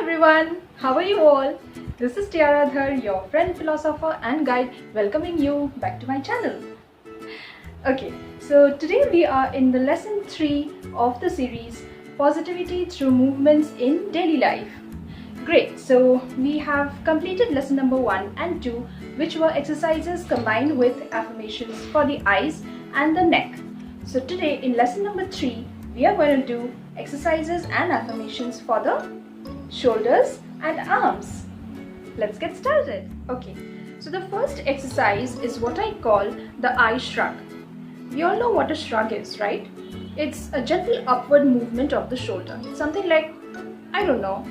everyone, how are you all? This is Tiaradhar, your friend, philosopher and guide, welcoming you back to my channel. Okay, so today we are in the lesson 3 of the series Positivity Through Movements in Daily Life. Great, so we have completed lesson number 1 and 2, which were exercises combined with affirmations for the eyes and the neck. So today in lesson number 3, we are going to do exercises and affirmations for the shoulders and arms. Let's get started. Okay, so the first exercise is what I call the eye shrug. We all know what a shrug is, right? It's a gentle upward movement of the shoulder. It's something like, I don't know,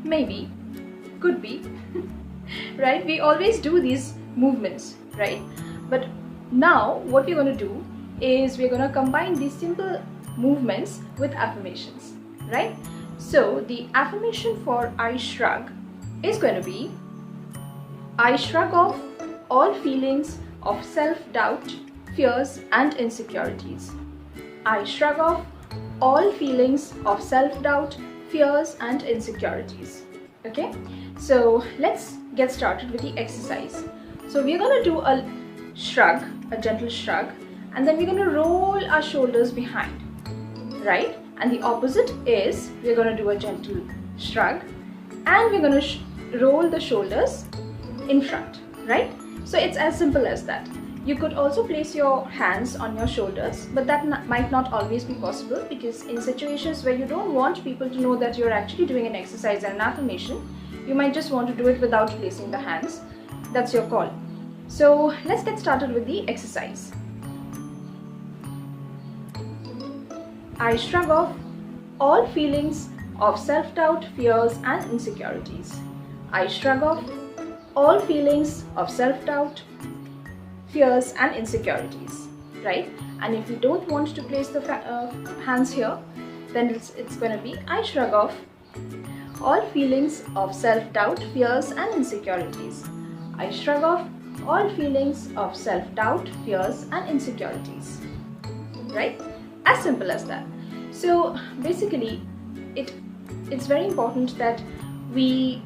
maybe, could be, right? We always do these movements, right? But now what we're going to do is we're going to combine these simple movements with affirmations, right? So the affirmation for I shrug is going to be, I shrug off all feelings of self-doubt, fears and insecurities. I shrug off all feelings of self-doubt, fears and insecurities. Okay, so let's get started with the exercise. So we're going to do a shrug, a gentle shrug, and then we're going to roll our shoulders behind, right? And the opposite is we're going to do a gentle shrug and we're going to roll the shoulders in front, right? So it's as simple as that. You could also place your hands on your shoulders, but that might not always be possible, because in situations where you don't want people to know that you're actually doing an exercise and an affirmation, you might just want to do it without placing the hands. That's your call. So let's get started with the exercise. I shrug off all feelings of self-doubt, fears and insecurities. I shrug off all feelings of self-doubt, fears and insecurities, right? And if you don't want to place the hands here, then it's going to be I shrug off all feelings of self-doubt, fears and insecurities. I shrug off all feelings of self-doubt, fears and insecurities, right? As simple as that. So basically it's very important that we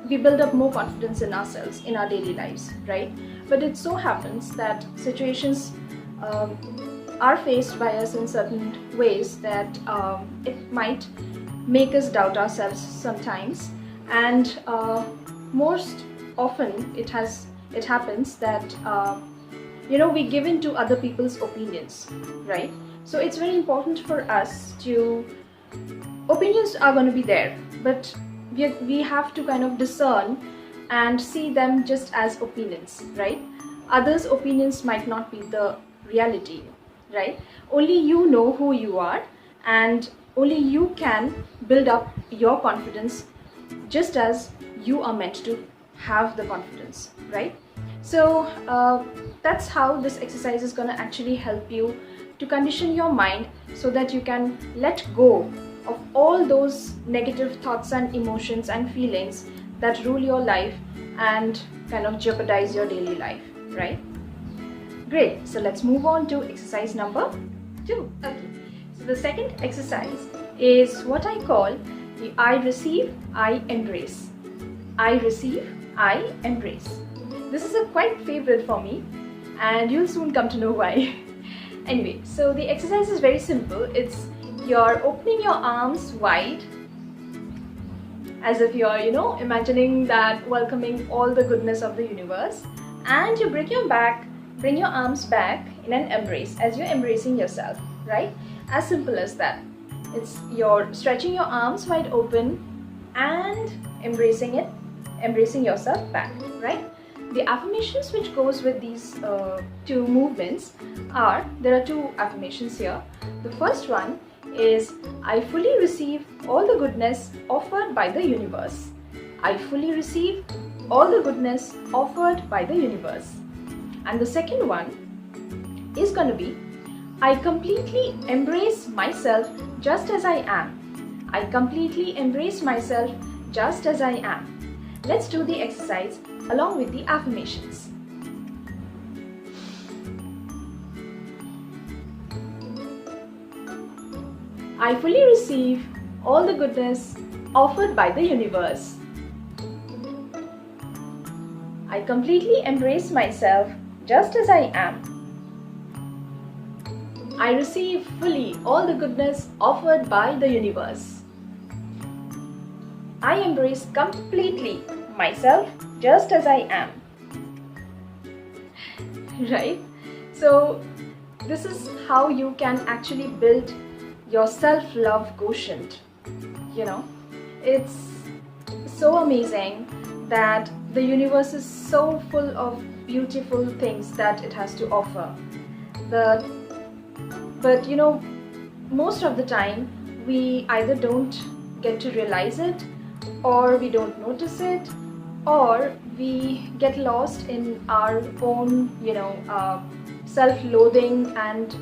build up more confidence in ourselves in our daily lives, right? But it so happens that situations are faced by us in certain ways that it might make us doubt ourselves sometimes, and most often it happens that we give in to other people's opinions, right? So it's very important for us to, opinions are going to be there, but we have to kind of discern and see them just as opinions, right? Others' opinions might not be the reality, right? Only you know who you are, and only you can build up your confidence just as you are meant to have the confidence, right? So that's how this exercise is going to actually help you to condition your mind so that you can let go of all those negative thoughts and emotions and feelings that rule your life and kind of jeopardize your daily life, right? Great, so let's move on to exercise number 2. Okay, so the second exercise is what I call the I receive, I embrace. I receive, I embrace. This is a quite favorite for me, and you'll soon come to know why. Anyway, so the exercise is very simple. It's you're opening your arms wide as if you're, imagining that welcoming all the goodness of the universe, and you bring your arms back in an embrace as you're embracing yourself, right? As simple as that. It's you're stretching your arms wide open and embracing yourself back, right? The affirmations which goes with these two movements there are two affirmations here. The first one is I fully receive all the goodness offered by the universe. I fully receive all the goodness offered by the universe. And the second one is going to be I completely embrace myself just as I am. I completely embrace myself just as I am. Let's do the exercise along with the affirmations. I fully receive all the goodness offered by the universe. I completely embrace myself just as I am. I receive fully all the goodness offered by the universe. I embrace completely myself just as I am. Right? So this is how you can actually build your self-love quotient. It's so amazing that the universe is so full of beautiful things that it has to offer. But most of the time we either don't get to realize it, or we don't notice it, or we get lost in our own self-loathing and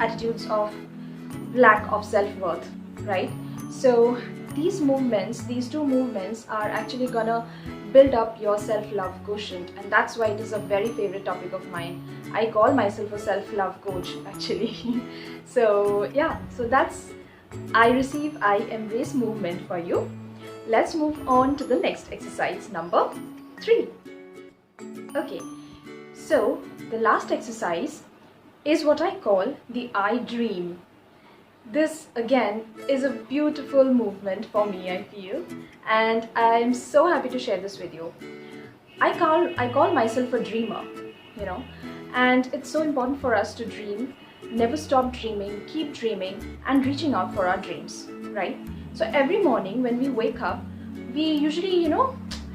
attitudes of lack of self-worth, right? So these two movements are actually gonna build up your self-love quotient, and that's why it is a very favorite topic of mine. I call myself a self-love coach actually. So yeah, so that's I receive, I embrace movement for you. Let's move on to the next exercise, number 3. Okay, so the last exercise is what I call the I dream. This again is a beautiful movement for me, I feel, and I'm so happy to share this with you. I call myself a dreamer, and it's so important for us to dream, never stop dreaming, keep dreaming and reaching out for our dreams, right? So every morning when we wake up, we usually,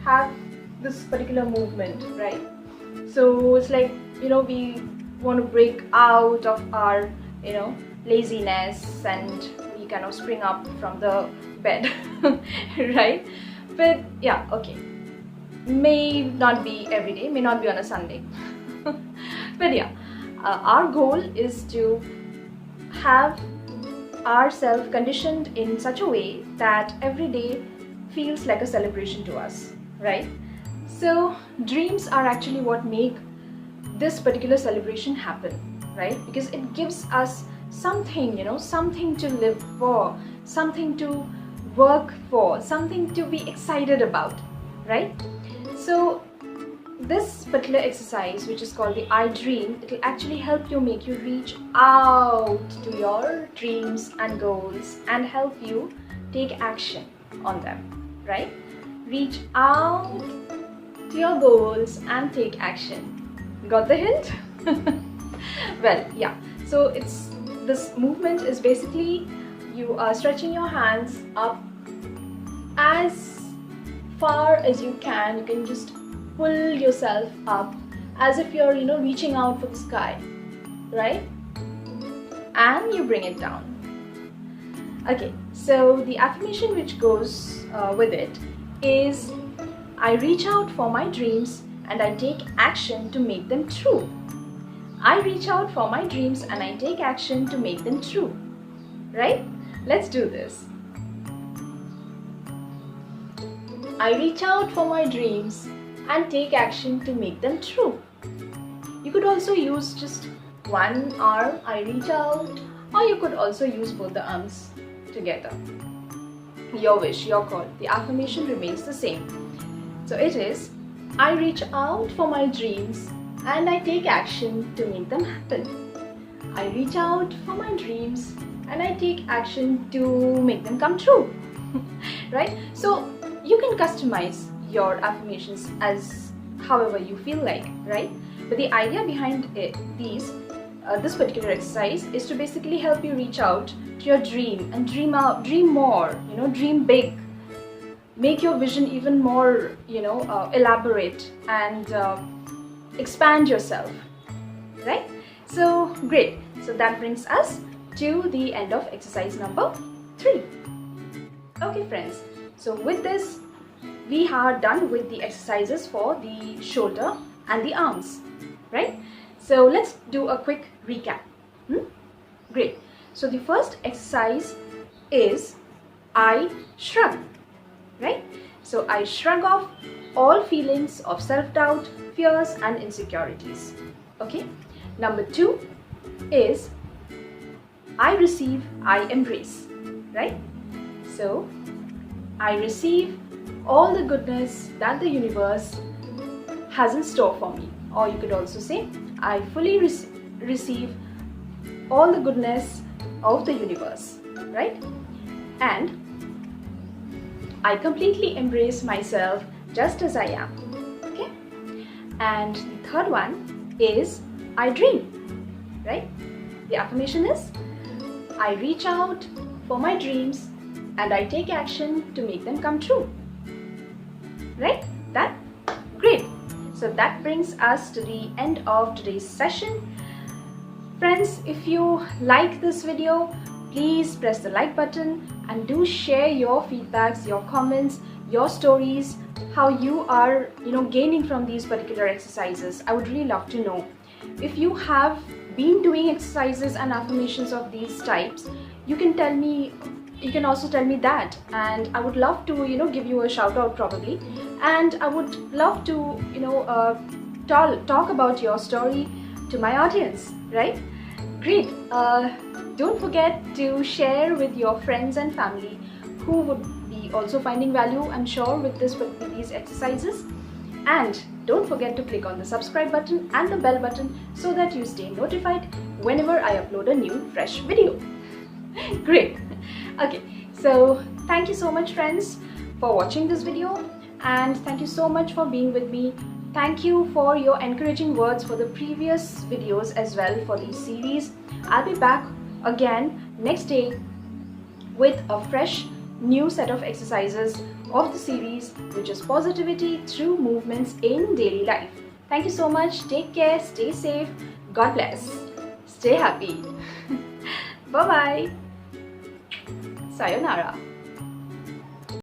have this particular movement, right? So it's like, we want to break out of our, laziness, and we kind of spring up from the bed, right? But yeah, okay. May not be every day, may not be on a Sunday. But yeah, our goal is to have ourselves conditioned in such a way that every day feels like a celebration to us, right? So dreams are actually what make this particular celebration happen, right? Because it gives us something, something to live for, something to work for, something to be excited about, right? So this particular exercise, which is called the I dream, it will actually help you, make you reach out to your dreams and goals and help you take action on them, right? Reach out to your goals and take action. Got the hint? Well, yeah. So this movement is basically you are stretching your hands up as far as you can. You can just pull yourself up as if you're reaching out for the sky, right? And you bring it down. Okay, so the affirmation which goes with it is, I reach out for my dreams and I take action to make them true. I reach out for my dreams and I take action to make them true, right? Let's do this. I reach out for my dreams and take action to make them true. You could also use just one arm, I reach out, or you could also use both the arms together. Your wish, your call. The affirmation remains the same. So it is, I reach out for my dreams and I take action to make them happen. I reach out for my dreams and I take action to make them come true. Right? So you can customize your affirmations as however you feel like, right? But the idea behind this particular exercise is to basically help you reach out to your dream and dream more, dream big. Make your vision even more, elaborate and expand yourself, right? So great. So that brings us to the end of exercise number 3. Okay friends, so with this we are done with the exercises for the shoulder and the arms, right? So let's do a quick recap. Great. So the first exercise is I shrug, right? So I shrug off all feelings of self-doubt, fears and insecurities. Okay. Number 2 is I receive, I embrace, right? So I receive all the goodness that the universe has in store for me. Or you could also say, I fully receive all the goodness of the universe, right? And I completely embrace myself just as I am. Okay? And the third one is I dream, right? The affirmation is I reach out for my dreams and I take action to make them come true. Right? That? Great. So that brings us to the end of today's session. Friends, if you like this video, please press the like button and do share your feedbacks, your comments, your stories, how you are, gaining from these particular exercises. I would really love to know. If you have been doing exercises and affirmations of these types, you can tell me. You can also tell me that, and I would love to, give you a shout out probably, and I would love to, talk about your story to my audience, right? Great. Don't forget to share with your friends and family who would be also finding value, I'm sure, with these exercises. And don't forget to click on the subscribe button and the bell button so that you stay notified whenever I upload a new fresh video. Great. Okay, so thank you so much, friends, for watching this video, and thank you so much for being with me. Thank you for your encouraging words for the previous videos as well for these series. I'll be back again next day with a fresh new set of exercises of the series, which is positivity through movements in daily life. Thank you so much. Take care, stay safe, God bless, stay happy. Bye bye. Sayonara.